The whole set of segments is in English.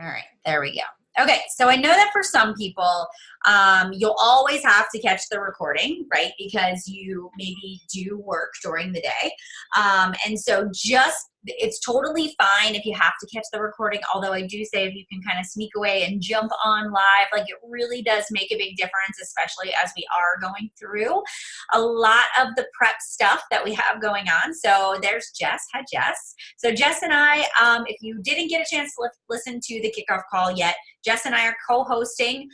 All right, there we go. Okay, so I know that for some people, you'll always have to catch the recording, right? Because you maybe do work during the day. And so it's totally fine if you have to catch the recording. Although I do say if you can kind of sneak away and jump on live, like it really does make a big difference, especially as we are going through a lot of the prep stuff that we have going on. So there's Jess. Hi, Jess. So Jess and I, if you didn't get a chance to listen to the kickoff call yet, Jess and I are co-hosting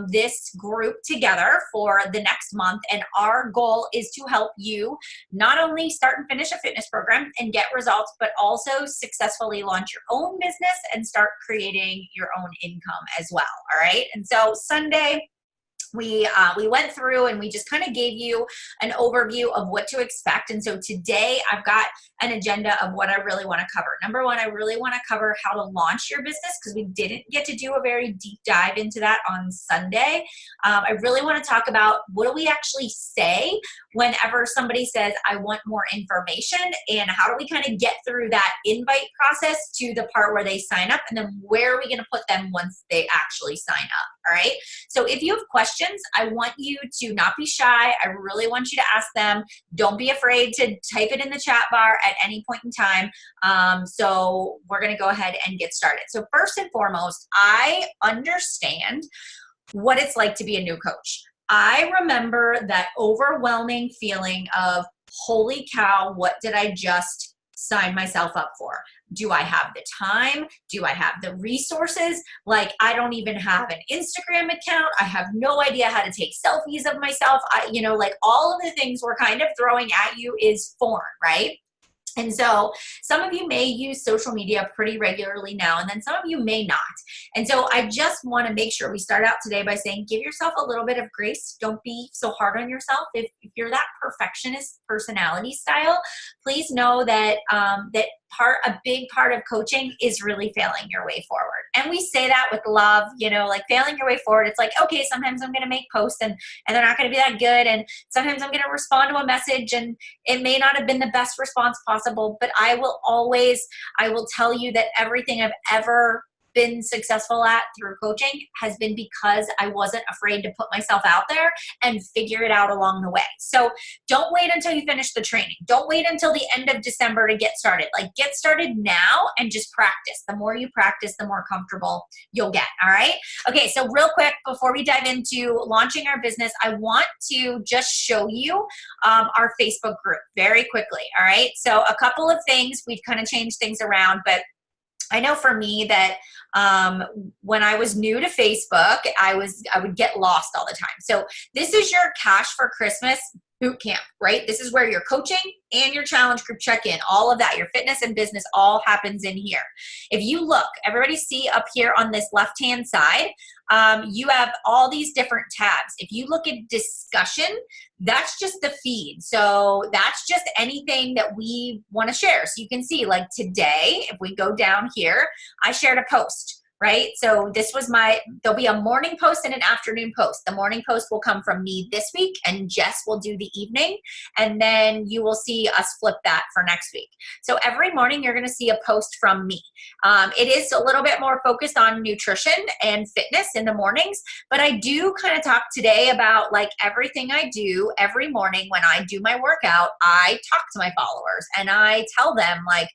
this group together for the next month. And our goal is to help you not only start and finish a fitness program and get results, but also successfully launch your own business and start creating your own income as well. All right. And so Sunday, we went through and we just kind of gave you an overview of what to expect. And so today I've got an agenda of what I really want to cover. Number one, I really want to cover how to launch your business because we didn't get to do a very deep dive into that on Sunday. I really want to talk about what do we actually say whenever somebody says, I want more information, and how do we kind of get through that invite process to the part where they sign up, and then where are we going to put them once they actually sign up. All right. So if you have questions, I want you to not be shy. I really want you to ask them. Don't be afraid to type it in the chat bar at any point in time. So we're going to go ahead and get started. So first and foremost, I understand what it's like to be a new coach. I remember that overwhelming feeling of, holy cow, what did I just sign myself up for? Do I have the time? Do I have the resources? Like, I don't even have an Instagram account. I have no idea how to take selfies of myself. Like all of the things we're kind of throwing at you is foreign, right? And so some of you may use social media pretty regularly now, and then some of you may not. And so I just want to make sure we start out today by saying, give yourself a little bit of grace. Don't be so hard on yourself. If you're that perfectionist personality style, please know that a big part of coaching is really failing your way forward. And we say that with love, like failing your way forward. It's like, okay, sometimes I'm going to make posts and they're not going to be that good. And sometimes I'm going to respond to a message and it may not have been the best response possible, but I will tell you that everything I've ever been successful at through coaching has been because I wasn't afraid to put myself out there and figure it out along the way. So don't wait until you finish the training. Don't wait until the end of December to get started. Like, get started now and just practice. The more you practice, the more comfortable you'll get. All right. Okay. So real quick, before we dive into launching our business, I want to just show you our Facebook group very quickly. All right. So a couple of things, we've kind of changed things around, but I know for me that when I was new to Facebook, I would get lost all the time. So this is your Cash for Christmas Bootcamp, right? This is where your coaching and your challenge group check-in, all of that, your fitness and business all happens in here. If you look, everybody see up here on this left-hand side, you have all these different tabs. If you look at discussion, that's just the feed. So that's just anything that we want to share. So you can see, like today, if we go down here, I shared a post. Right? So there'll be a morning post and an afternoon post. The morning post will come from me this week and Jess will do the evening. And then you will see us flip that for next week. So every morning you're going to see a post from me. It is a little bit more focused on nutrition and fitness in the mornings, but I do kind of talk today about like everything I do every morning when I do my workout. I talk to my followers and I tell them like,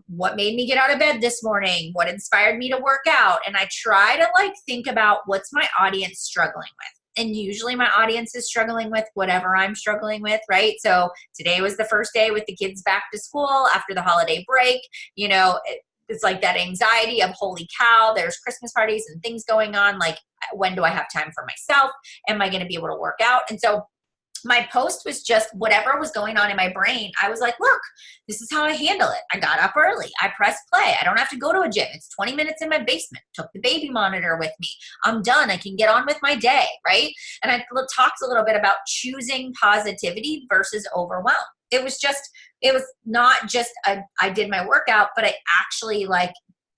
what made me get out of bed this morning, what inspired me to work out. And I try to like think about what's my audience struggling with. And usually my audience is struggling with whatever I'm struggling with, right? So today was the first day with the kids back to school after the holiday break. It's like that anxiety of, holy cow, there's Christmas parties and things going on. Like, when do I have time for myself? Am I going to be able to work out? And so my post was just whatever was going on in my brain. I was like, look, this is how I handle it. I got up early. I pressed play. I don't have to go to a gym. It's 20 minutes in my basement. Took the baby monitor with me. I'm done. I can get on with my day, right? And I talked a little bit about choosing positivity versus overwhelm. It was not just I did my workout, but I actually like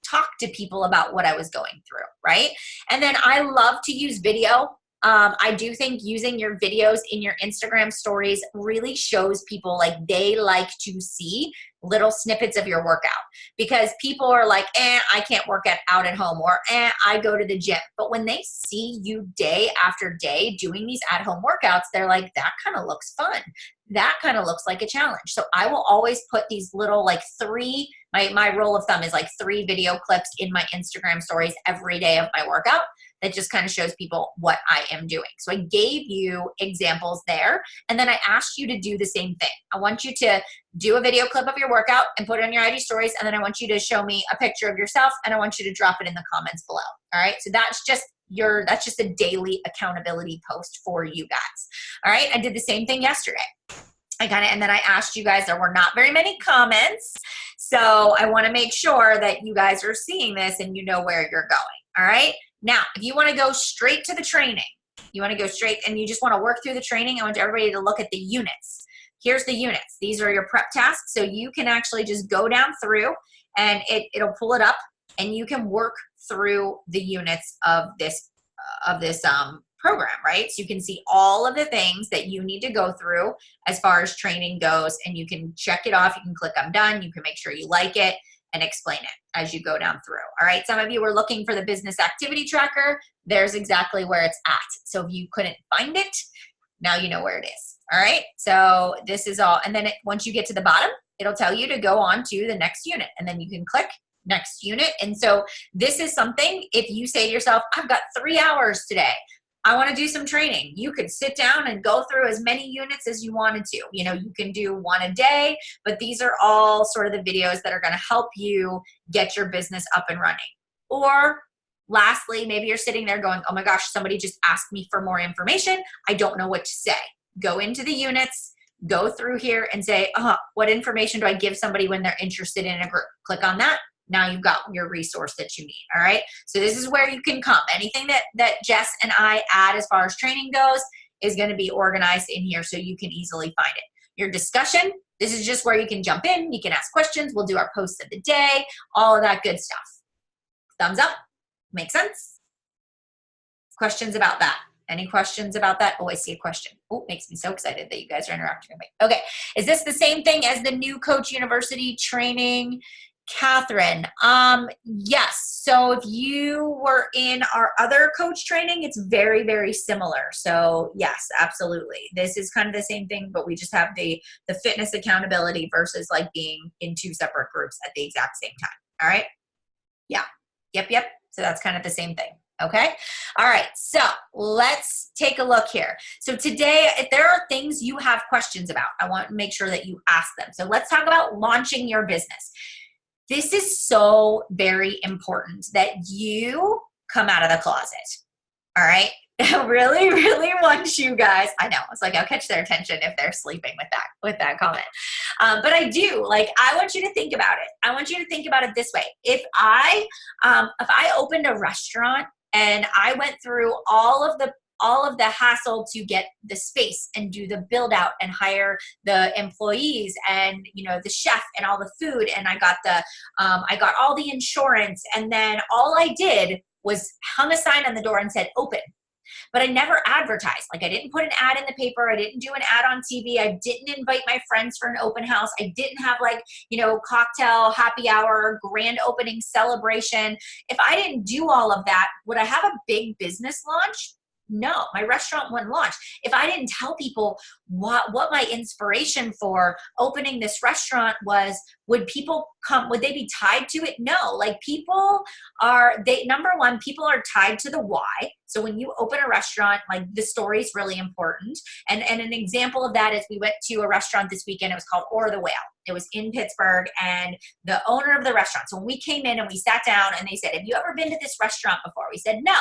talked to people about what I was going through, right? And then I love to use video. I do think using your videos in your Instagram stories really shows people like they like to see little snippets of your workout, because people are like, I can't work out at home, or I go to the gym. But when they see you day after day doing these at-home workouts, they're like, that kind of looks fun. That kind of looks like a challenge. So I will always put these little like my rule of thumb is like 3 video clips in my Instagram stories every day of my workout. That just kind of shows people what I am doing. So I gave you examples there, and then I asked you to do the same thing. I want you to do a video clip of your workout and put it on your IG stories, and then I want you to show me a picture of yourself, and I want you to drop it in the comments below. All right, so that's just a daily accountability post for you guys. All right, I did the same thing yesterday. And then I asked you guys, there were not very many comments, so I want to make sure that you guys are seeing this and you know where you're going. All right. Now, if you want to go straight to the training, you want to go straight and you just want to work through the training, I want everybody to look at the units. Here's the units. These are your prep tasks. So you can actually just go down through and it'll pull it up, and you can work through the units of this program, right? So you can see all of the things that you need to go through as far as training goes, and you can check it off. You can click I'm done. You can make sure you like it and explain it as you go down through. All right. Some of you were looking for the business activity tracker. There's exactly where it's at. So if you couldn't find it, now you know where it is. All right. So this is all. And then once you get to the bottom, it'll tell you to go on to the next unit, and then you can click next unit. And so this is something, if you say to yourself, I've got 3 hours today, I want to do some training, you could sit down and go through as many units as you wanted to. You know, you can do 1 a day, but these are all sort of the videos that are going to help you get your business up and running. Or lastly, maybe you're sitting there going, oh my gosh, somebody just asked me for more information. I don't know what to say. Go into the units, go through here and say, what information do I give somebody when they're interested in a group? Click on that. Now you've got your resource that you need. All right. So this is where you can come. Anything that Jess and I add as far as training goes is going to be organized in here so you can easily find it. Your discussion, this is just where you can jump in. You can ask questions. We'll do our posts of the day, all of that good stuff. Thumbs up. Make sense? Questions about that? Any questions about that? Oh, I see a question. Oh, makes me so excited that you guys are interacting with me. Okay. Is this the same thing as the new Coach University training? Catherine, yes. So if you were in our other coach training, it's very, very similar. So yes, absolutely. This is kind of the same thing, but we just have the fitness accountability versus like being in 2 separate groups at the exact same time. All right. Yeah. Yep. So that's kind of the same thing. Okay. All right. So let's take a look here. So today, if there are things you have questions about, I want to make sure that you ask them. So let's talk about launching your business. This is so very important that you come out of the closet. All right. I really, really want you guys. I know. It's like I'll catch their attention if they're sleeping with that comment. But I do. Like, I want you to think about it. I want you to think about it this way. If I opened a restaurant and I went through all of the hassle to get the space and do the build out and hire the employees and, you know, the chef and all the food, and I got all the insurance, and then all I did was hung a sign on the door and said open. But I never advertised. Like, I didn't put an ad in the paper. I didn't do an ad on TV. I didn't invite my friends for an open house. I didn't have, like, you know, cocktail, happy hour, grand opening celebration. If I didn't do all of that, would I have a big business launch? No, my restaurant wouldn't launch. If I didn't tell people what my inspiration for opening this restaurant was, would people come? Would they be tied to it? No, like, number one, people are tied to the why. So when you open a restaurant, like, the story is really important. And an example of that is we went to a restaurant this weekend. It was called Or the Whale. It was in Pittsburgh, and the owner of the restaurant. So when we came in and we sat down and they said, have you ever been to this restaurant before? We said, no.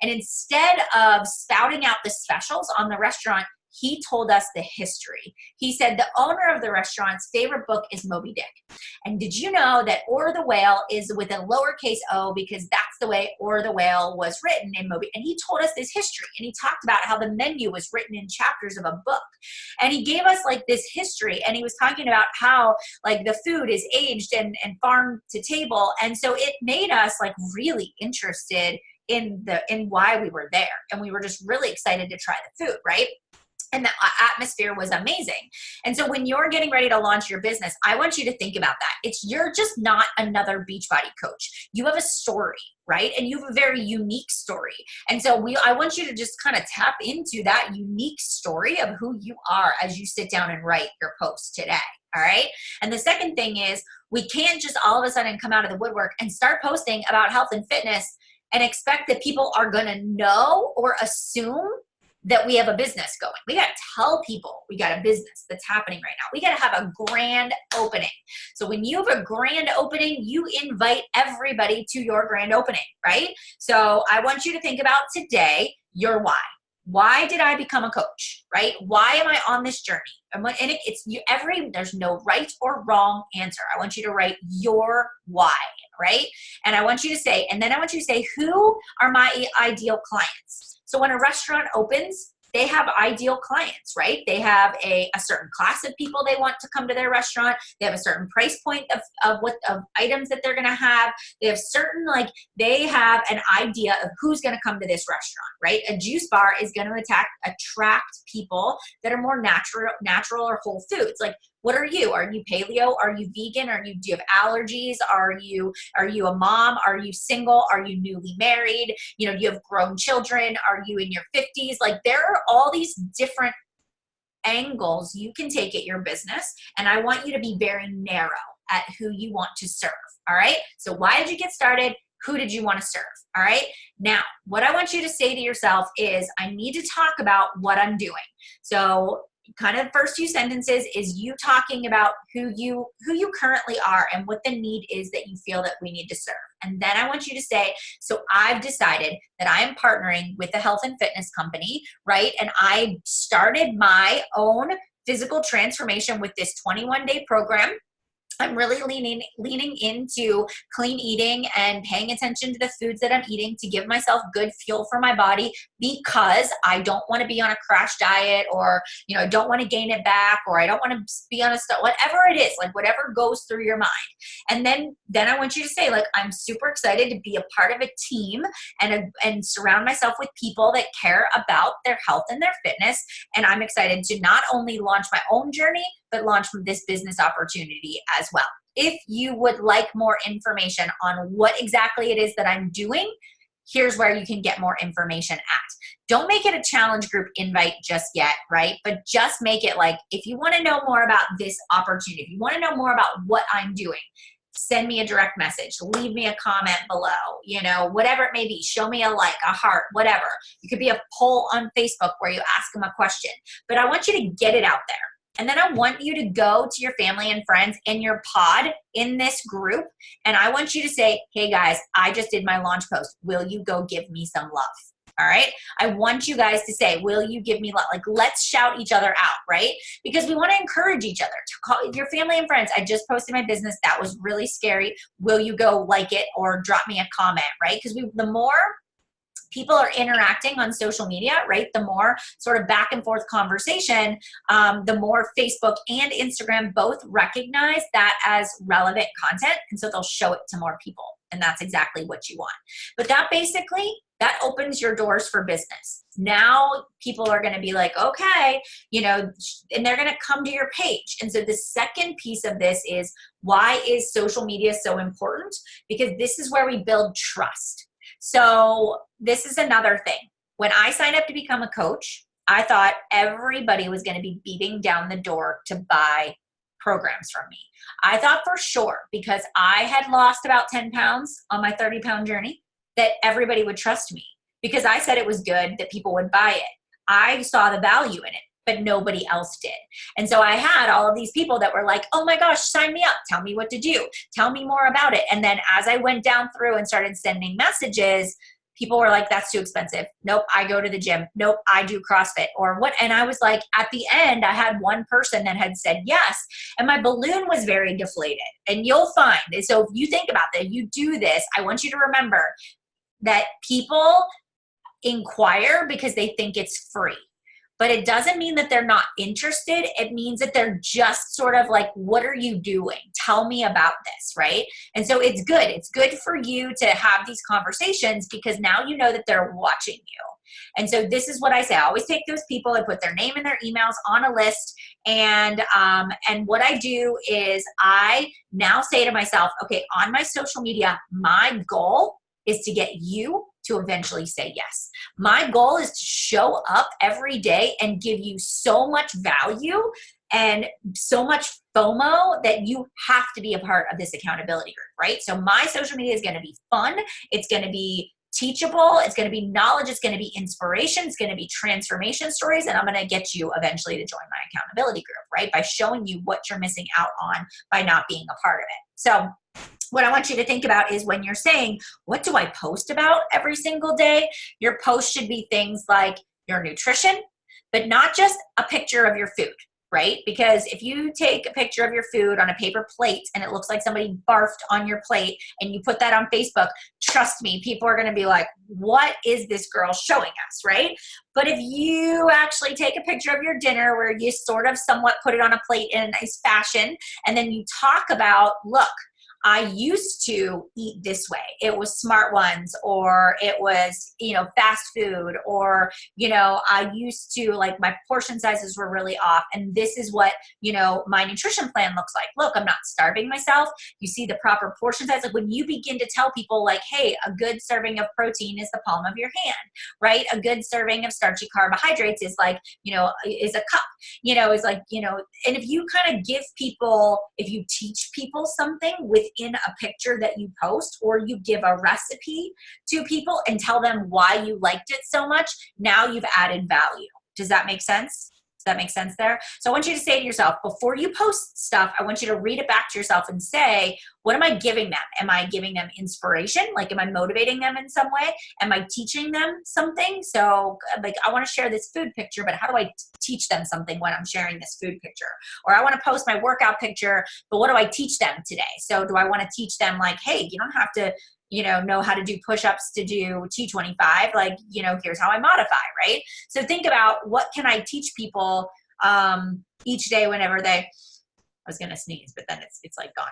And instead of spouting out the specials on the restaurant, he told us the history. He said the owner of the restaurant's favorite book is Moby Dick. And did you know that Or the Whale is with a lowercase o because that's the way Or the Whale was written in Moby? And he told us this history, and he talked about how the menu was written in chapters of a book. And he gave us, like, this history, and he was talking about how, like, the food is aged and farm to table. And so it made us, like, really interested in why we were there. And we were just really excited to try the food, right? And the atmosphere was amazing. And so when you're getting ready to launch your business, I want you to think about that. You're just not another Beachbody coach. You have a story, right? And you have a very unique story. And so I want you to just kind of tap into that unique story of who you are as you sit down and write your post today. All right. And the second thing is, we can't just all of a sudden come out of the woodwork and start posting about health and fitness and expect that people are going to know or assume that we have a business going. We got to tell people we got a business that's happening right now. We got to have a grand opening. So when you have a grand opening, you invite everybody to your grand opening, right? So I want you to think about today your why. Why did I become a coach, right? Why am I on this journey? And there's no right or wrong answer. I want you to write your why, right? And I want you to say, who are my ideal clients? So when a restaurant opens, they have ideal clients, right? They have a certain class of people they want to come to their restaurant. They have a certain price point of items that they're going to have. They have they have an idea of who's going to come to this restaurant, right? A juice bar is going to attract people that are more natural or whole foods. Like, what are you? Are you paleo? Are you vegan? Do you have allergies? Are you a mom? Are you single? Are you newly married? Do you have grown children? Are you in your 50s? Like, there are all these different angles you can take at your business. And I want you to be very narrow at who you want to serve. All right. So why did you get started? Who did you want to serve? All right. Now, what I want you to say to yourself is, I need to talk about what I'm doing. So kind of first few sentences is you talking about who you currently are and what the need is that you feel that we need to serve. And then I want you to say, so I've decided that I am partnering with a health and fitness company, right? And I started my own physical transformation with this 21-day program. I'm really leaning into clean eating and paying attention to the foods that I'm eating to give myself good fuel for my body, because I don't want to be on a crash diet, or, I don't want to gain it back, or I don't want to be on whatever it is, like whatever goes through your mind. And then I want you to say, like, I'm super excited to be a part of a team and surround myself with people that care about their health and their fitness. And I'm excited to not only launch my own journey, but launch this business opportunity as well. If you would like more information on what exactly it is that I'm doing, here's where you can get more information at. Don't make it a challenge group invite just yet, right? But just make it like, if you want to know more about this opportunity, if you want to know more about what I'm doing, send me a direct message, leave me a comment below, whatever it may be. Show me a like, a heart, whatever. It could be a poll on Facebook where you ask them a question, but I want you to get it out there. And then I want you to go to your family and friends in your pod in this group. And I want you to say, hey guys, I just did my launch post. Will you go give me some love? All right. I want you guys to say, will you give me love? Like, let's shout each other out, right? Because we want to encourage each other to call your family and friends. I just posted my business. That was really scary. Will you go like it or drop me a comment, right? Because the more people are interacting on social media, right? The more sort of back and forth conversation, the more Facebook and Instagram both recognize that as relevant content. And so they'll show it to more people. And that's exactly what you want. But that opens your doors for business. Now people are going to be like, okay, and they're going to come to your page. And so the second piece of this is, why is social media so important? Because this is where we build trust. So this is another thing. When I signed up to become a coach, I thought everybody was going to be beating down the door to buy programs from me. I thought for sure, because I had lost about 10 pounds on my 30-pound journey, that everybody would trust me because I said it was good, that people would buy it. I saw the value in it, but nobody else did. And so I had all of these people that were like, oh my gosh, sign me up. Tell me what to do. Tell me more about it. And then as I went down through and started sending messages, people were like, that's too expensive. Nope, I go to the gym. Nope, I do CrossFit or what. And I was like, at the end, I had one person that had said yes. And my balloon was very deflated. And you'll find, so if you think about that, you do this, I want you to remember that people inquire because they think it's free. but it doesn't mean that they're not interested. It means that they're just sort of like, what are you doing? Tell me about this, right? And so it's good. It's good for you to have these conversations because now you know that they're watching you. And so this is what I say. I always take those people, I put their name and their emails on a list. And what I do is I now say to myself, okay, on my social media, my goal is to get you to eventually say yes. My goal is to show up every day and give you so much value and so much FOMO that you have to be a part of this accountability group, right? So my social media is going to be fun. It's going to be teachable. It's going to be knowledge. It's going to be inspiration. It's going to be transformation stories. And I'm going to get you eventually to join my accountability group, right? By showing you what you're missing out on by not being a part of it. So what I want you to think about is when you're saying, what do I post about every single day? Your post should be things like your nutrition, but not just a picture of your food, right? Because if you take a picture of your food on a paper plate and it looks like somebody barfed on your plate and you put that on Facebook, trust me, people are going to be like, what is this girl showing us, right? But if you actually take a picture of your dinner where you sort of somewhat put it on a plate in a nice fashion, and then you talk about, look, I used to eat this way. It was Smart Ones, or it was, fast food, or, I used to, like, my portion sizes were really off. And this is what, my nutrition plan looks like. Look, I'm not starving myself. You see the proper portion size. Like when you begin to tell people like, hey, a good serving of protein is the palm of your hand, right? A good serving of starchy carbohydrates is like, is a cup, is like, and if you kind of if you teach people something within a picture that you post, or you give a recipe to people and tell them why you liked it so much, now you've added value. Does that make sense? Does that make sense there? So I want you to say to yourself, before you post stuff, I want you to read it back to yourself and say, what am I giving them? Am I giving them inspiration? Like, am I motivating them in some way? Am I teaching them something? So like, I want to share this food picture, but how do I teach them something when I'm sharing this food picture? Or I want to post my workout picture, but what do I teach them today? So do I want to teach them like, hey, you don't have to know how to do push-ups to do T25, like, here's how I modify, right? So think about, what can I teach people each day whenever I was going to sneeze, but then it's like gone.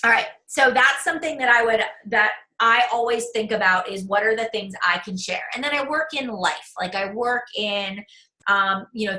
All right. So that's something that I always think about, is what are the things I can share? And then I work in life. Like I work in,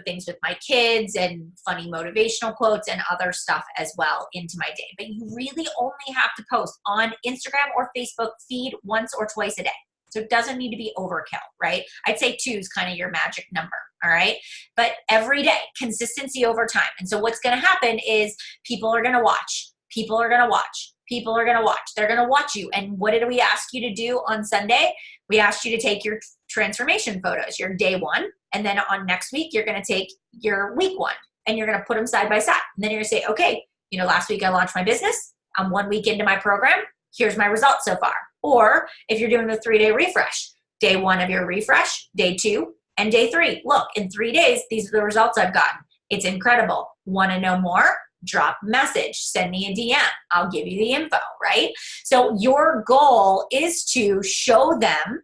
things with my kids and funny motivational quotes and other stuff as well into my day. But you really only have to post on Instagram or Facebook feed once or twice a day. So it doesn't need to be overkill, right? I'd say 2 is kind of your magic number. All right. But every day, consistency over time. And so what's going to happen is people are going to watch. People are going to watch. People are going to watch. They're going to watch you. And what did we ask you to do on Sunday? We asked you to take your transformation photos, your day 1. And then on next week, you're going to take your week 1 and you're going to put them side by side. And then you're going to say, okay, last week I launched my business. I'm 1 week into my program. Here's my results so far. Or if you're doing the 3-day refresh, day 1 of your refresh, day 2, and day 3. Look, in 3 days, these are the results I've gotten. It's incredible. Want to know more? Drop a message, send me a DM. I'll give you the info, right? So your goal is to show them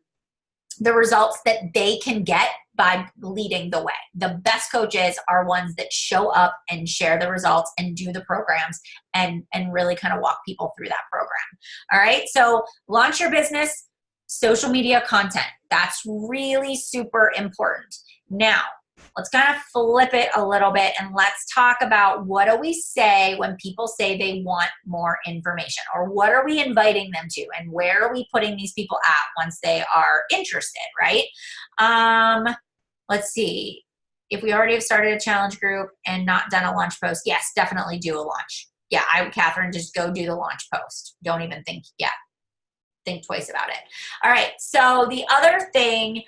the results that they can get by leading the way. The best coaches are ones that show up and share the results and do the programs and really kind of walk people through that program. All right. So launch your business, social media content. That's really super important. Now, let's kind of flip it a little bit and let's talk about, what do we say when people say they want more information, or what are we inviting them to, and where are we putting these people at once they are interested, right? Let's see. If we already have started a challenge group and not done a launch post, yes, definitely do a launch. Yeah, Catherine, just go do the launch post. Don't even think twice about it. All right. So the other thing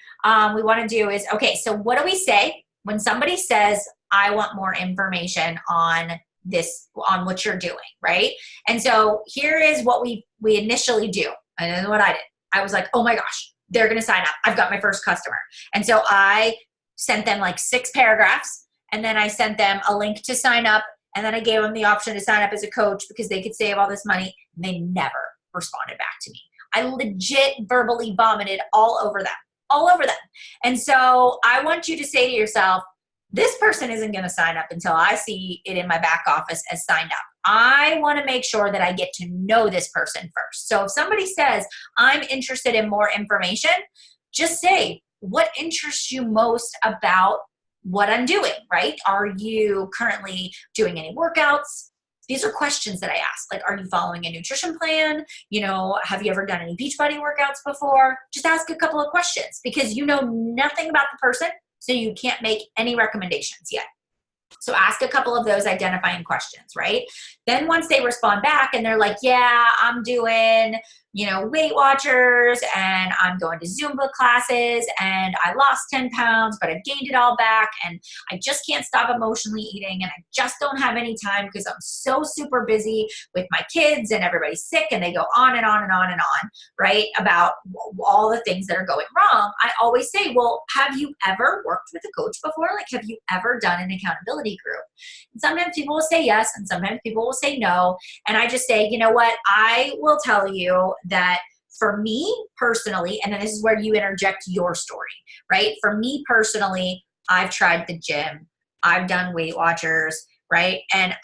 we want to do is, okay, so what do we say when somebody says, I want more information on this, on what you're doing, right? And so here is what we initially do. I know what I did. I was like, oh my gosh, they're going to sign up. I've got my first customer. And so I sent them like 6 paragraphs, and then I sent them a link to sign up. And then I gave them the option to sign up as a coach because they could save all this money. And they never responded back to me. I legit verbally vomited all over them. all over them. And so I want you to say to yourself, this person isn't going to sign up until I see it in my back office as signed up. I want to make sure that I get to know this person first. So if somebody says, I'm interested in more information, just say, what interests you most about what I'm doing, right? Are you currently doing any workouts? These are questions that I ask. Like, are you following a nutrition plan? Have you ever done any Beachbody workouts before? Just ask a couple of questions because you know nothing about the person, so you can't make any recommendations yet. So ask a couple of those identifying questions, right? Then once they respond back and they're like, yeah, I'm doing, Weight Watchers and I'm going to Zumba classes and I lost 10 pounds, but I've gained it all back and I just can't stop emotionally eating and I just don't have any time because I'm so super busy with my kids and everybody's sick, and they go on and on and on and on, right? About all the things that are going wrong. I always say, well, have you ever worked with a coach before? Like, have you ever done an accountability group? And sometimes people will say yes and sometimes people will say no. And I just say, you know what? I will tell you that for me personally, and then this is where you interject your story, right? For me personally, I've tried the gym, I've done Weight Watchers, right? And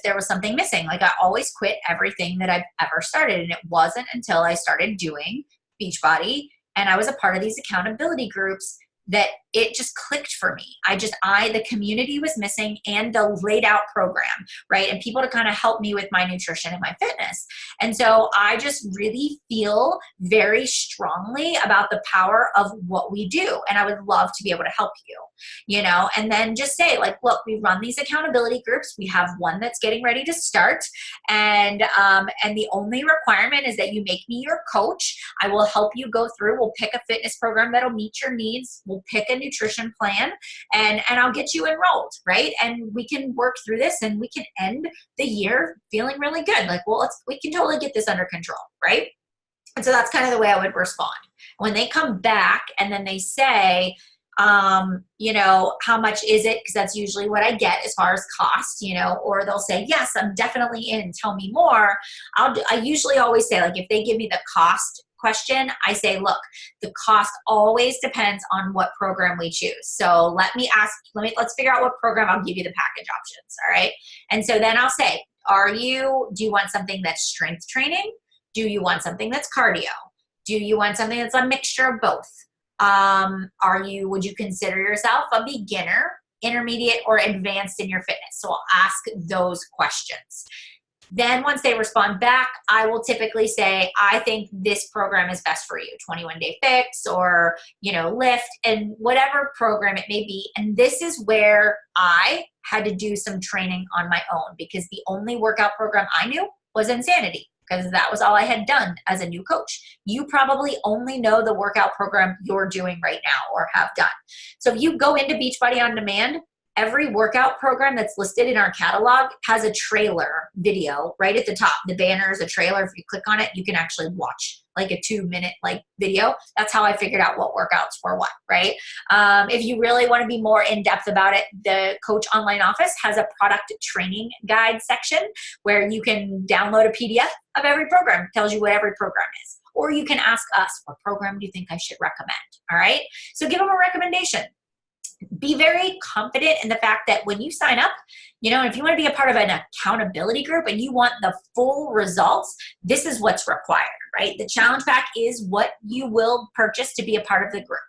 there was something missing. Like, I always quit everything that I've ever started. And it wasn't until I started doing Beachbody and I was a part of these accountability groups that it just clicked for me. The community was missing and the laid out program, right? And people to kind of help me with my nutrition and my fitness. And so I just really feel very strongly about the power of what we do. And I would love to be able to help you, and then just say, like, look, we run these accountability groups. We have one that's getting ready to start. And the only requirement is that you make me your coach. I will help you go through. We'll pick a fitness program that'll meet your needs. We'll pick a nutrition plan and I'll get you enrolled, right? And we can work through this and we can end the year feeling really good. Like, well, we can totally get this under control, right? And so that's kind of the way I would respond. When they come back and then they say, how much is it? Because that's usually what I get as far as cost, or they'll say, yes, I'm definitely in, tell me more. I usually always say, like, if they give me the cost question, I say, look, the cost always depends on what program we choose. So let's figure out what program. I'll give you the package options. All right. And so then I'll say, do you want something that's strength training? Do you want something that's cardio? Do you want something that's a mixture of both? Would you consider yourself a beginner, intermediate, or advanced in your fitness? So I'll ask those questions. Then once they respond back, I will typically say, I think this program is best for you, 21-day fix or, lift, and whatever program it may be. And this is where I had to do some training on my own because the only workout program I knew was Insanity, because that was all I had done as a new coach. You probably only know the workout program you're doing right now or have done. So if you go into Beachbody On Demand, every workout program that's listed in our catalog has a trailer video right at the top. The banner is a trailer. If you click on it, you can actually watch like a 2-minute video. That's how I figured out what workouts were what, right? If you really want to be more in depth about it, the Coach Online Office has a product training guide section where you can download a PDF of every program. It tells you what every program is. Or you can ask us, what program do you think I should recommend? All right. So give them a recommendation. Be very confident in the fact that when you sign up, if you want to be a part of an accountability group and you want the full results, this is what's required, right? The challenge pack is what you will purchase to be a part of the group.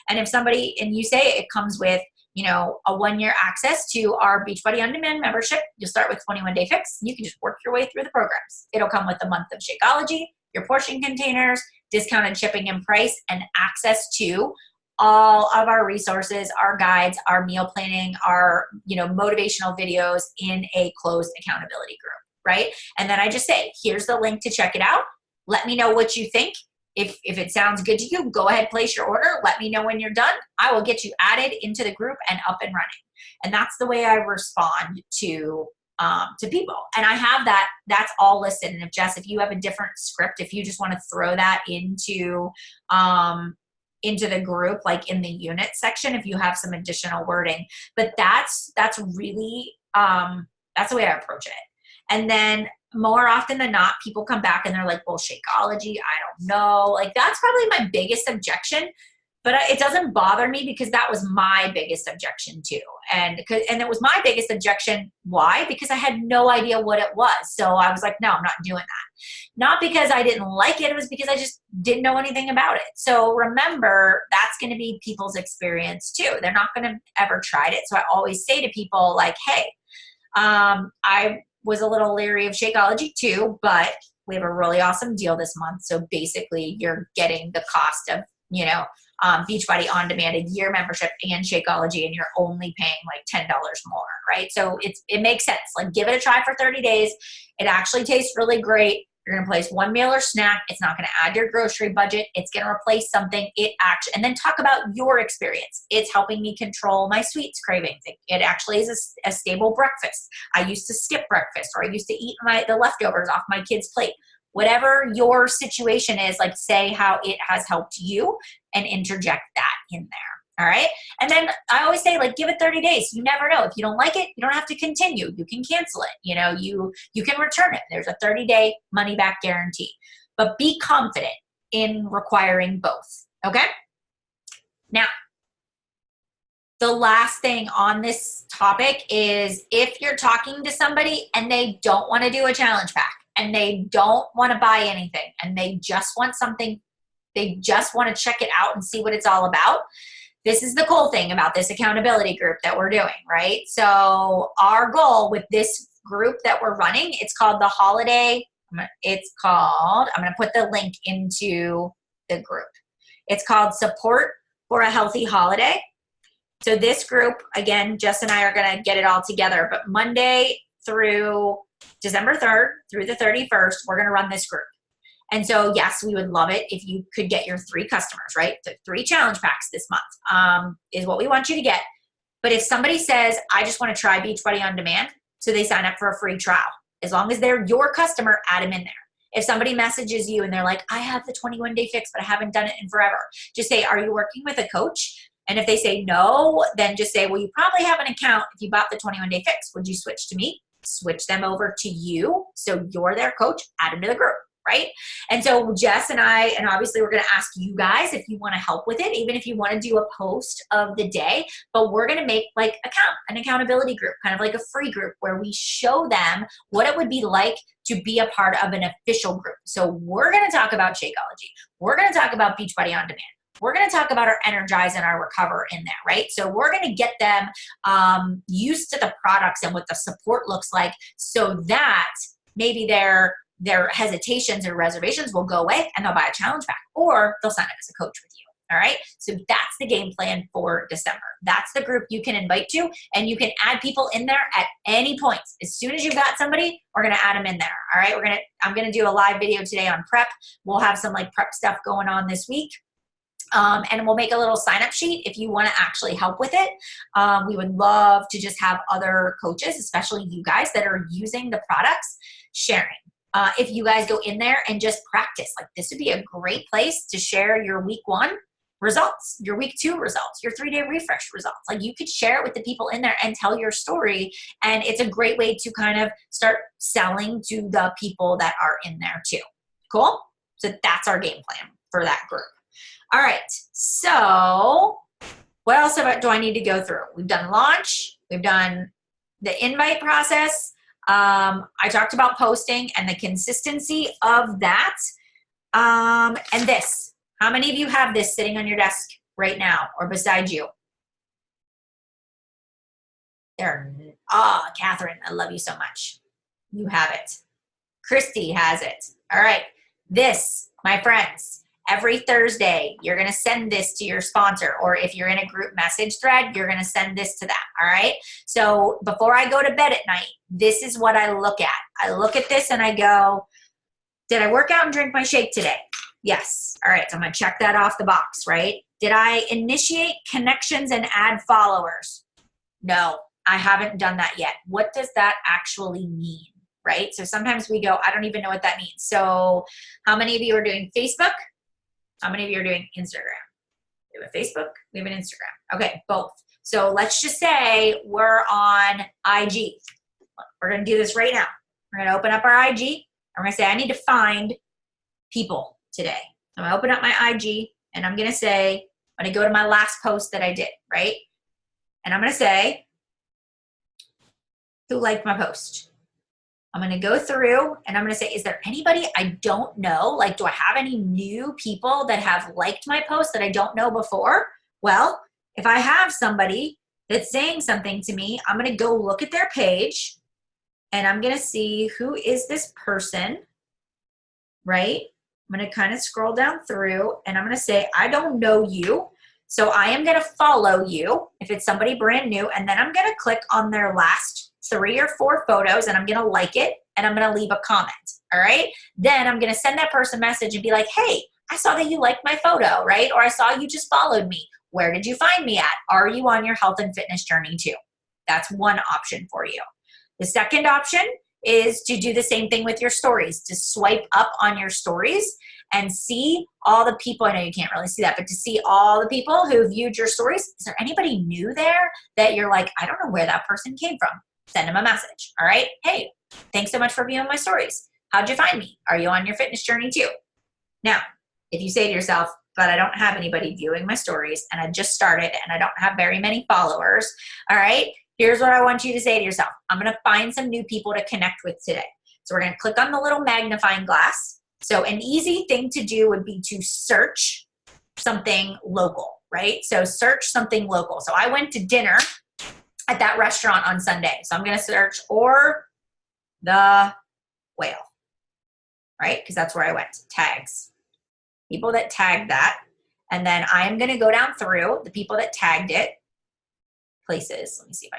And and you say it comes with, a 1-year access to our Beachbody On Demand membership. You'll start with 21-day fix. You can just work your way through the programs. It'll come with a month of Shakeology, your portion containers, discounted shipping and price, and access to all of our resources, our guides, our meal planning, our, motivational videos in a closed accountability group, right? And then I just say, here's the link to check it out. Let me know what you think. If it sounds good to you, go ahead, place your order. Let me know when you're done. I will get you added into the group and up and running. And that's the way I respond to people. And I have that's all listed. And if you have a different script, if you just want to throw that into the group, like in the unit section, if you have some additional wording, but that's really, that's the way I approach it. And then more often than not, people come back and they're like, well, Shakeology, I don't know. Like, that's probably my biggest objection. But it doesn't bother me because that was my biggest objection too. And it was my biggest objection. Why? Because I had no idea what it was. So I was like, no, I'm not doing that. Not because I didn't like it. It was because I just didn't know anything about it. So remember, that's going to be people's experience too. They're not going to ever tried it. So I always say to people like, hey, I was a little leery of Shakeology too, but we have a really awesome deal this month. So basically you're getting the cost of, Beachbody On Demand, a year membership and Shakeology, and you're only paying like $10 more, right? So it makes sense. Like, give it a try for 30 days. It actually tastes really great. You're going to place one meal or snack. It's not going to add to your grocery budget. It's going to replace something. And then talk about your experience. It's helping me control my sweets cravings. It actually is a stable breakfast. I used to skip breakfast, or I used to eat the leftovers off my kid's plate. Whatever your situation is, like, say how it has helped you and interject that in there. All right. And then I always say, like, give it 30 days. You never know. If you don't like it, you don't have to continue. You can cancel it. You can return it. There's a 30-day money back guarantee. But be confident in requiring both. Okay. Now, the last thing on this topic is, if you're talking to somebody and they don't want to do a challenge pack, and they don't want to buy anything, and they just want something, they just want to check it out and see what it's all about. This is the cool thing about this accountability group that we're doing, right? So our goal with this group that we're running, it's called the Holiday. I'm going to put the link into the group. It's called Support for a Healthy Holiday. So this group, again, Jess and I are going to get it all together, but Monday through December 3rd through the 31st, we're going to run this group. And so, yes, we would love it if you could get your 3 customers, right? The 3 challenge packs this month is what we want you to get. But if somebody says, I just want to try Beachbody On Demand, so they sign up for a free trial, as long as they're your customer, add them in there. If somebody messages you and they're like, I have the 21-day fix, but I haven't done it in forever, just say, are you working with a coach? And if they say no, then just say, well, you probably have an account if you bought the 21-day fix. Would you switch to me? Switch them over to you. So you're their coach, add them to the group, right? And so Jess and I, and obviously we're going to ask you guys if you want to help with it, even if you want to do a post of the day, but we're going to make like an accountability group, kind of like a free group where we show them what it would be like to be a part of an official group. So we're going to talk about Shakeology. We're going to talk about Beachbody On Demand. We're going to talk about our Energize and our Recover in there, right? So we're going to get them used to the products and what the support looks like, so that maybe their hesitations or reservations will go away and they'll buy a challenge pack, or they'll sign up as a coach with you. All right. So that's the game plan for December. That's the group you can invite to, and you can add people in there at any point. As soon as you've got somebody, we're going to add them in there. All right. I'm going to do a live video today on prep. We'll have some like prep stuff going on this week. And we'll make a little sign-up sheet if you want to actually help with it. We would love to just have other coaches, especially you guys that are using the products, sharing. If you guys go in there and just practice, like, this would be a great place to share your week 1 results, your week 2 results, your 3-day refresh results. Like, you could share it with the people in there and tell your story. And it's a great way to kind of start selling to the people that are in there too. Cool? So that's our game plan for that group. All right, so what else do I need to go through? We've done launch. We've done the invite process. I talked about posting and the consistency of that. And this. How many of you have this sitting on your desk right now or beside you? Catherine, I love you so much. You have it. Christy has it. All right. This, my friends. Every Thursday, you're going to send this to your sponsor, or if you're in a group message thread, you're going to send this to them, all right? So before I go to bed at night, this is what I look at. I look at this and I go, did I work out and drink my shake today? Yes. All right, so I'm going to check that off the box, right? Did I initiate connections and add followers? No, I haven't done that yet. What does that actually mean, right? So sometimes we go, I don't even know what that means. So how many of you are doing Facebook? How many of you are doing Instagram? We have a Facebook, we have an Instagram. Okay, both. So let's just say we're on IG. We're going to do this right now. We're going to open up our IG. I'm going to say, I need to find people today. I'm going to open up my IG and I'm going to say, I'm going to go to my last post that I did, right? And I'm going to say, who liked my post? I'm going to go through and I'm going to say, is there anybody I don't know? Like, do I have any new people that have liked my post that I don't know before? Well, if I have somebody that's saying something to me, I'm going to go look at their page and I'm going to see who is this person, right? I'm going to kind of scroll down through and I'm going to say, I don't know you. So I am going to follow you if it's somebody brand new. And then I'm going to click on their last 3 or 4 photos and I'm going to like it and I'm going to leave a comment. All right. Then I'm going to send that person a message and be like, hey, I saw that you liked my photo, right? Or I saw you just followed me. Where did you find me at? Are you on your health and fitness journey too? That's one option for you. The second option is to do the same thing with your stories, to swipe up on your stories and see all the people. I know you can't really see that, but to see all the people who viewed your stories. Is there anybody new there that you're like, I don't know where that person came from? Send them a message. All right. Hey, thanks so much for viewing my stories. How'd you find me? Are you on your fitness journey too? Now, if you say to yourself, but I don't have anybody viewing my stories and I just started and I don't have very many followers. All right. Here's what I want you to say to yourself. I'm going to find some new people to connect with today. So we're going to click on the little magnifying glass. So an easy thing to do would be to search something local, right? So search something local. So I went to dinner at that restaurant on Sunday. So I'm going to search or the whale, right? Because that's where I went. Tags. People that tagged that. And then I'm going to go down through the people that tagged it. Places. Let me see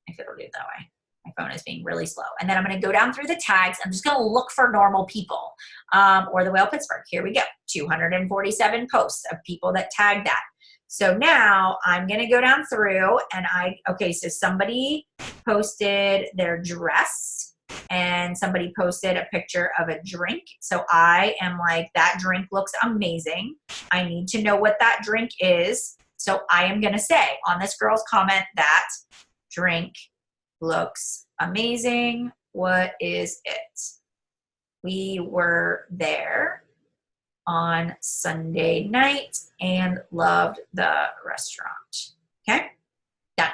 if it'll do it that way. My phone is being really slow. And then I'm going to go down through the tags. I'm just going to look for normal people or the Whale Pittsburgh. Here we go. 247 posts of people that tagged that. So now I'm going to go down through and okay, so somebody posted their dress and somebody posted a picture of a drink. So I am like, that drink looks amazing. I need to know what that drink is. So I am going to say on this girl's comment, that drink looks amazing. What is it? We were there on Sunday night and loved the restaurant. Okay, done.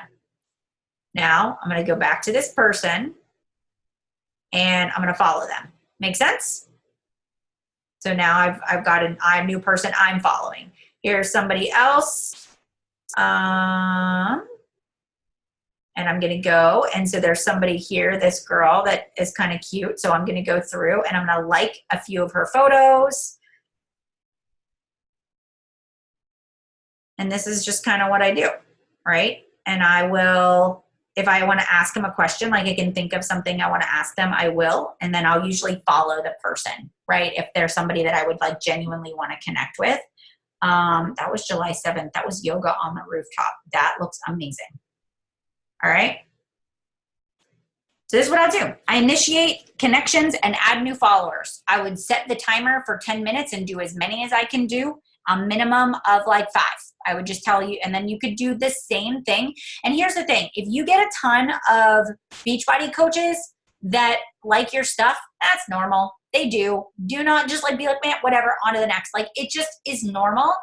Now I'm going to go back to this person and I'm going to follow them. Make sense? So now I've got a new person I'm following. Here's somebody else. And I'm going to go. And so there's somebody here, this girl that is kind of cute. So I'm going to go through and I'm going to like a few of her photos. And this is just kind of what I do, right? And I will, if I want to ask them a question, like I can think of something I want to ask them, I will. And then I'll usually follow the person, right? If there's somebody that I would like genuinely want to connect with. That was July 7th. That was yoga on the rooftop. That looks amazing. All right. So this is what I'll do. I initiate connections and add new followers. I would set the timer for 10 minutes and do as many as I can do, a minimum of like 5. I would just tell you, and then you could do the same thing. And here's the thing. If you get a ton of Beachbody coaches that like your stuff, that's normal. They do. Do not just like be like, man, whatever, on to the next. Like it just is normal.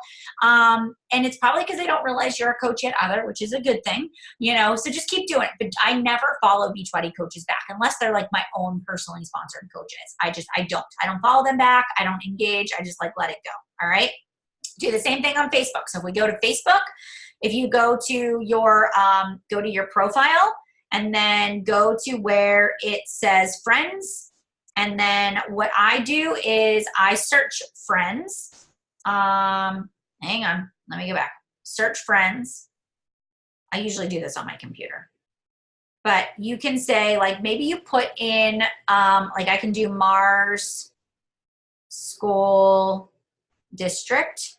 And it's probably because they don't realize you're a coach yet either, which is a good thing, you know, so just keep doing it. But I never follow Beachbody coaches back unless they're like my own personally sponsored coaches. I don't follow them back. I don't engage. I just like let it go. All right. Do the same thing on Facebook. So if we go to Facebook, if you go to your profile and then go to where it says friends. And then what I do is I search friends. Hang on, let me go back. Search friends. I usually do this on my computer. But you can say, like, maybe you put in, like I can do Mars School District.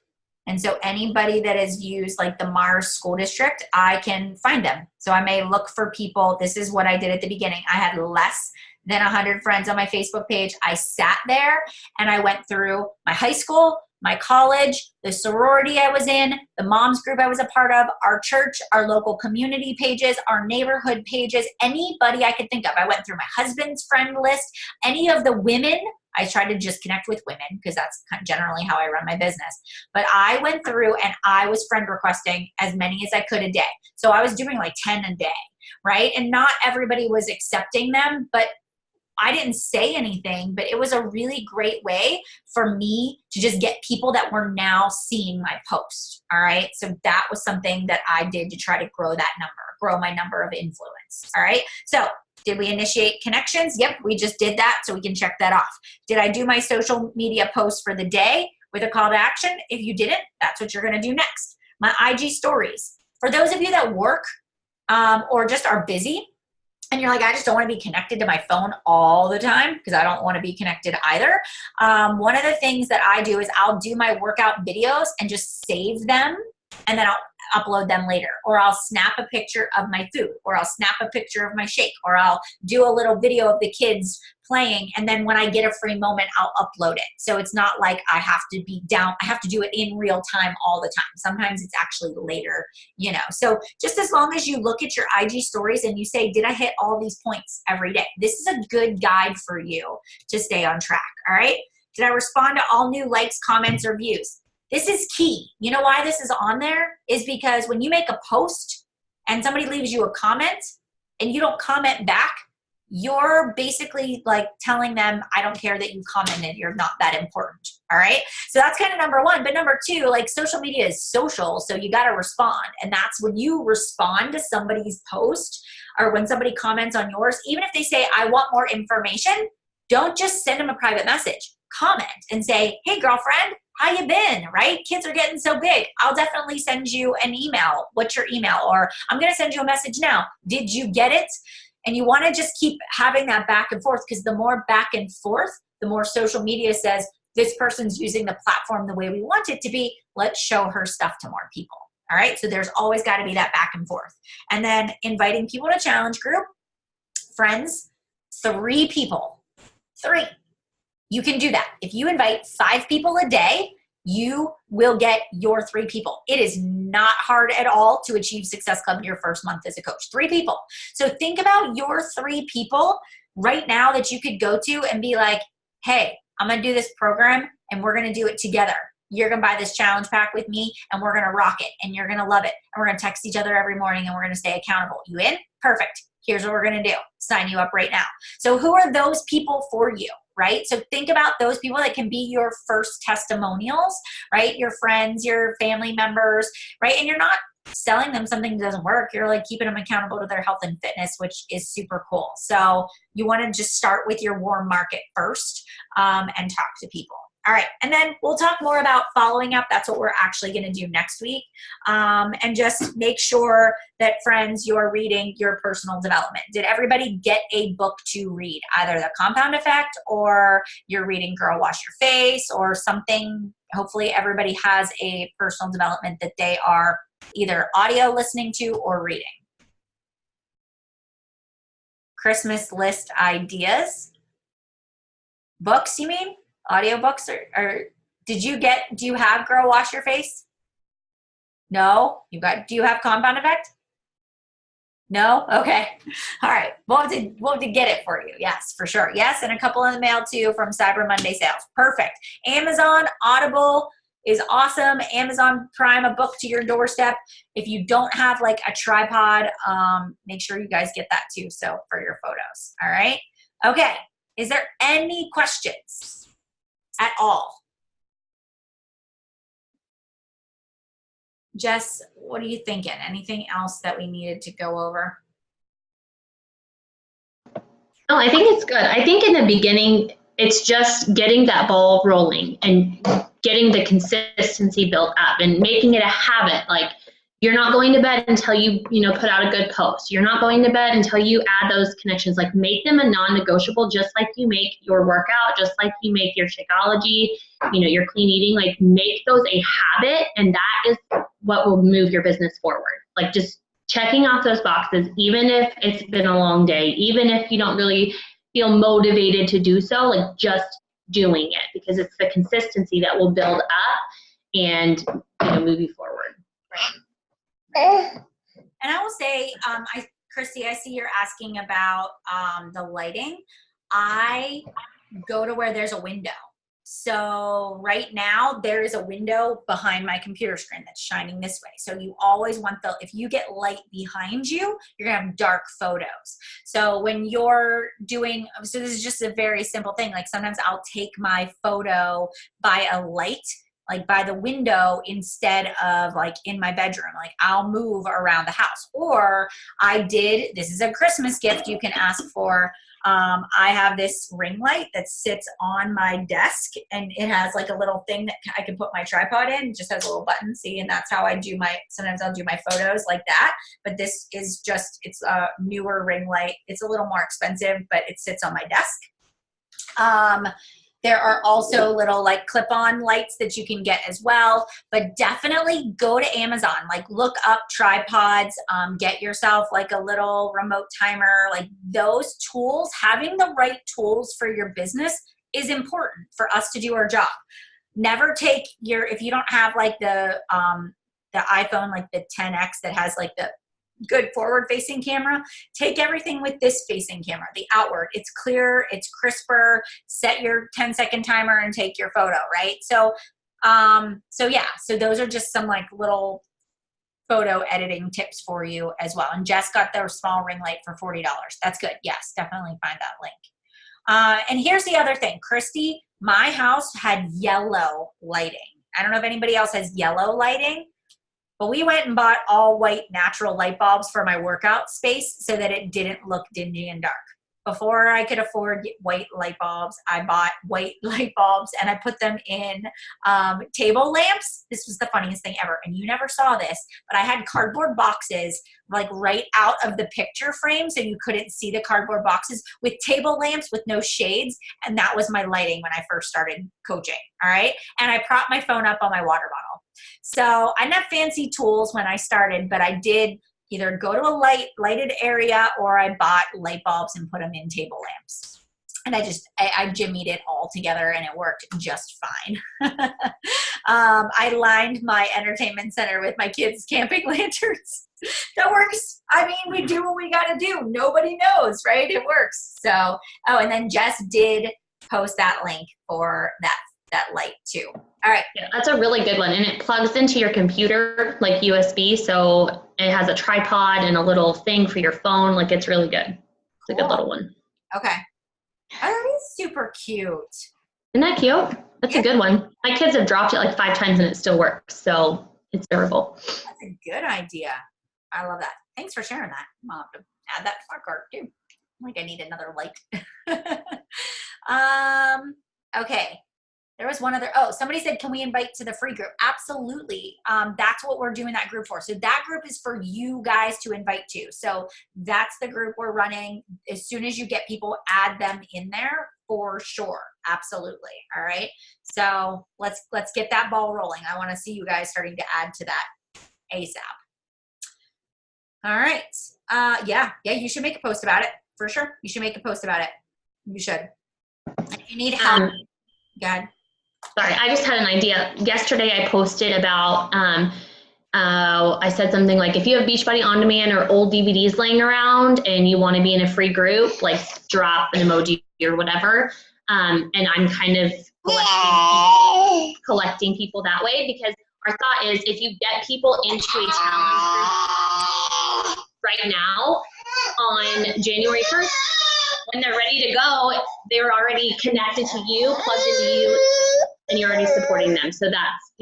And so anybody that has used like the Mars School District, I can find them. So I may look for people. This is what I did at the beginning. I had less than 100 friends on my Facebook page. I sat there and I went through my high school, my college, the sorority I was in, the moms group I was a part of, our church, our local community pages, our neighborhood pages, anybody I could think of. I went through my husband's friend list, any of the women. I try to just connect with women because that's generally how I run my business. But I went through and I was friend requesting as many as I could a day. So I was doing like 10 a day, right? And not everybody was accepting them, but I didn't say anything, but it was a really great way for me to just get people that were now seeing my post. All right. So that was something that I did to try to grow that number, grow my number of influence. All right. So did we initiate connections? Yep, we just did that. So we can check that off. Did I do my social media post for the day with a call to action? If you didn't, that's what you're going to do next. My IG stories. For those of you that work or just are busy, and you're like, I just don't want to be connected to my phone all the time because I don't want to be connected either. One of the things that I do is I'll do my workout videos and just save them, and then I'll upload them later. Or I'll snap a picture of my food, or I'll snap a picture of my shake, or I'll do a little video of the kids playing, and then when I get a free moment, I'll upload it. So it's not like I have to be down, I have to do it in real time all the time. Sometimes it's actually later, you know. So just as long as you look at your IG stories and you say, did I hit all these points every day? This is a good guide for you to stay on track, all right? Did I respond to all new likes, comments, or views? This is key. You know why this is on there? Is because when you make a post and somebody leaves you a comment and you don't comment back, you're basically like telling them, I don't care that you commented, you're not that important, all right? So that's kind of number one. But number two, like social media is social, so you gotta respond. And that's when you respond to somebody's post or when somebody comments on yours, even if they say, I want more information, don't just send them a private message. Comment and say, hey girlfriend, how you been, right? Kids are getting so big. I'll definitely send you an email. What's your email? Or I'm gonna send you a message now. Did you get it? And you want to just keep having that back and forth, because the more back and forth, the more social media says, this person's using the platform the way we want it to be. Let's show her stuff to more people. All right. So there's always got to be that back and forth. And then inviting people to challenge group, friends, 3 people, 3. You can do that. If you invite 5 people a day, you will get your 3 people. It is not hard at all to achieve Success Club in your first month as a coach. 3 people. So think about your 3 people right now that you could go to and be like, hey, I'm going to do this program and we're going to do it together. You're going to buy this challenge pack with me and we're going to rock it and you're going to love it. And we're going to text each other every morning and we're going to stay accountable. You in? Perfect. Here's what we're going to do. Sign you up right now. So who are those people for you? Right? So think about those people that can be your first testimonials, right? Your friends, your family members, right? And you're not selling them something that doesn't work. You're like keeping them accountable to their health and fitness, which is super cool. So you want to just start with your warm market first and talk to people. All right. And then we'll talk more about following up. That's what we're actually going to do next week. And just make sure that, friends, you're reading your personal development. Did everybody get a book to read? Either The Compound Effect, or you're reading Girl Wash Your Face, or something. Hopefully everybody has a personal development that they are either audio listening to or reading. Christmas list ideas. Books, you mean? Audiobooks, or do you have Girl Wash Your Face? No? Do you have Compound Effect? No? Okay. All right. We'll have to get it for you. Yes, for sure. Yes, and a couple in the mail too from Cyber Monday sales. Perfect. Amazon, Audible is awesome. Amazon Prime, a book to your doorstep. If you don't have like a tripod, make sure you guys get that too, so for your photos. All right? Okay. Is there any questions at all? Jess, what are you thinking? Anything else that we needed to go over? No, I think it's good. I think in the beginning, it's just getting that ball rolling and getting the consistency built up and making it a habit. Like, you're not going to bed until you put out a good post. You're not going to bed until you add those connections. Like, make them a non-negotiable, just like you make your workout, just like you make your Shakeology, your clean eating. Like, make those a habit, and that is what will move your business forward. Like, just checking off those boxes, even if it's been a long day, even if you don't really feel motivated to do so, like, just doing it, because it's the consistency that will build up and, you know, move you forward. Right. And I will say, Christy, I see you're asking about the lighting. I go to where there's a window. So right now there is a window behind my computer screen that's shining this way. So you always want if you get light behind you, you're gonna have dark photos. So when you're doing, so this is just a very simple thing. Like sometimes I'll take my photo by a light, like by the window instead of like in my bedroom. Like I'll move around the house. Or this is a Christmas gift you can ask for. I have this ring light that sits on my desk, and it has like a little thing that I can put my tripod in. It just has a little button, see, and that's how I do sometimes I'll do my photos like that. But this is it's a newer ring light. It's a little more expensive, but it sits on my desk. There are also little like clip-on lights that you can get as well, but definitely go to Amazon, like look up tripods, get yourself like a little remote timer, like those tools. Having the right tools for your business is important for us to do our job. Never take if you don't have like the iPhone, like the 10X that has like the good forward facing camera, take everything with this facing camera, the outward. It's clear, it's crisper. Set your 10-second timer and take your photo, right? So those are just some like little photo editing tips for you as well. And Jess got their small ring light for $40. That's good. Yes, definitely find that link. And here's the other thing, Christy, my house had yellow lighting. I don't know if anybody else has yellow lighting, but we went and bought all white natural light bulbs for my workout space so that it didn't look dingy and dark. Before I could afford white light bulbs, I bought white light bulbs and I put them in table lamps. This was the funniest thing ever. And you never saw this, but I had cardboard boxes like right out of the picture frame so you couldn't see the cardboard boxes with table lamps with no shades. And that was my lighting when I first started coaching. All right. And I propped my phone up on my water bottle. So I didn't have fancy tools when I started, but I did either go to a lighted area or I bought light bulbs and put them in table lamps. And I jimmied it all together and it worked just fine. I lined my entertainment center with my kids' camping lanterns. That works. I mean, we do what we got to do. Nobody knows, right? It works. So, and then Jess did post that link for that light too. All right. Yeah, that's a really good one. And it plugs into your computer like USB. So it has a tripod and a little thing for your phone. Like it's really good. It's a good little one. Okay. Oh, that is super cute. Isn't that cute? That's a good one. My kids have dropped it like 5 times and it still works. So it's durable. That's a good idea. I love that. Thanks for sharing that. I'll have to add that to my cart too. Like I need another light. Okay. There was one other, somebody said, can we invite to the free group? Absolutely. That's what we're doing that group for. So that group is for you guys to invite to. So that's the group we're running. As soon as you get people, add them in there for sure. Absolutely. All right. So let's get that ball rolling. I want to see you guys starting to add to that ASAP. All right. Yeah, you should make a post about it for sure. You should make a post about it. You should. If you need help, go ahead. Sorry, I just had an idea. Yesterday I posted about, I said something like, if you have Beachbody On Demand or old DVDs laying around and you want to be in a free group, like drop an emoji or whatever. And I'm kind of collecting people that way, because our thought is if you get people into a challenge group right now on January 1st, when they're ready to go, they're already connected to you, plugged into you, and you're already supporting them. So that's,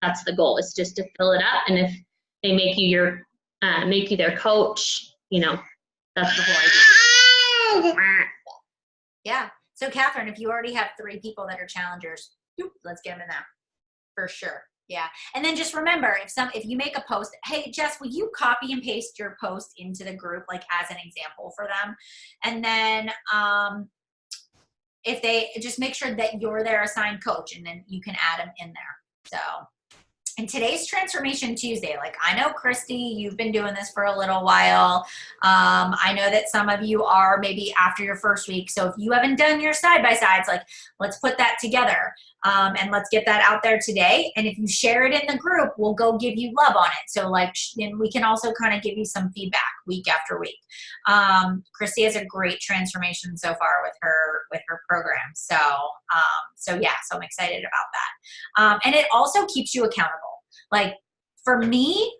that's the goal. It's just to fill it up. And if they make you their coach, that's the whole idea. Yeah. So Catherine, if you already have 3 people that are challengers, let's get them in there for sure. Yeah. And then just remember, if you make a post, hey, Jess, will you copy and paste your post into the group, like as an example for them? And then if they just make sure that you're their assigned coach, and then you can add them in there. So, And today's Transformation Tuesday. Like, I know, Christy, you've been doing this for a little while. I know that some of you are maybe after your first week. So if you haven't done your side-by-sides, like, let's put that together. And let's get that out there today. And if you share it in the group, we'll go give you love on it. So like, and we can also kind of give you some feedback week after week. Christy has a great transformation so far with her program. So, so yeah, so I'm excited about that. And it also keeps you accountable. Like for me,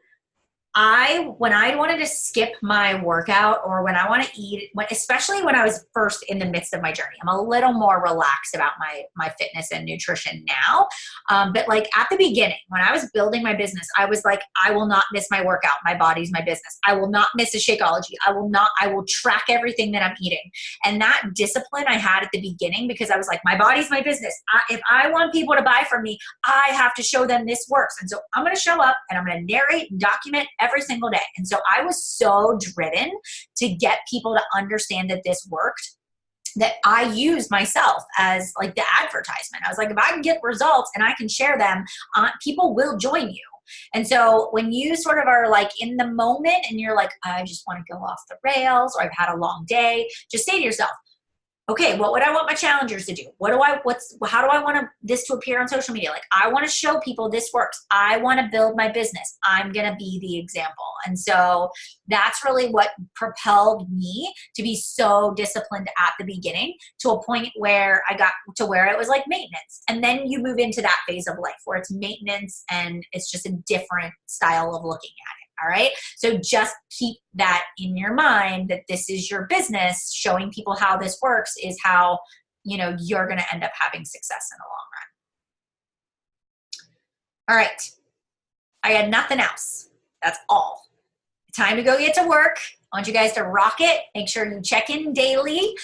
when I wanted to skip my workout or when I want to eat, especially when I was first in the midst of my journey, I'm a little more relaxed about my fitness and nutrition now. But like at the beginning, when I was building my business, I was like, I will not miss my workout. My body's my business. I will not miss a Shakeology. I will track everything that I'm eating. And that discipline I had at the beginning, because I was like, my body's my business. If I want people to buy from me, I have to show them this works. And so I'm going to show up and I'm going to narrate and document every single day. And so I was so driven to get people to understand that this worked, that I used myself as like the advertisement. I was like, if I can get results and I can share them, people will join you. And so when you sort of are like in the moment and you're like, I just want to go off the rails, or I've had a long day, just say to yourself, okay, what would I want my challengers to do? How do I want this to appear on social media? Like, I want to show people this works. I want to build my business. I'm going to be the example. And so that's really what propelled me to be so disciplined at the beginning, to a point where I got to where it was like maintenance. And then you move into that phase of life where it's maintenance and it's just a different style of looking at it. All right. So just keep that in your mind, that this is your business. Showing people how this works is how, you're going to end up having success in the long run. All right. I got nothing else. That's all. Time to go get to work. I want you guys to rock it. Make sure you check in daily.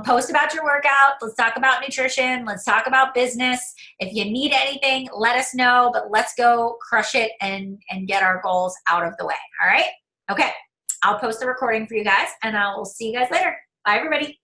Post about your workout. Let's talk about nutrition. Let's talk about business. If you need anything, let us know, but let's go crush it and get our goals out of the way. All right? Okay. I'll post the recording for you guys, and I will see you guys later. Bye, everybody.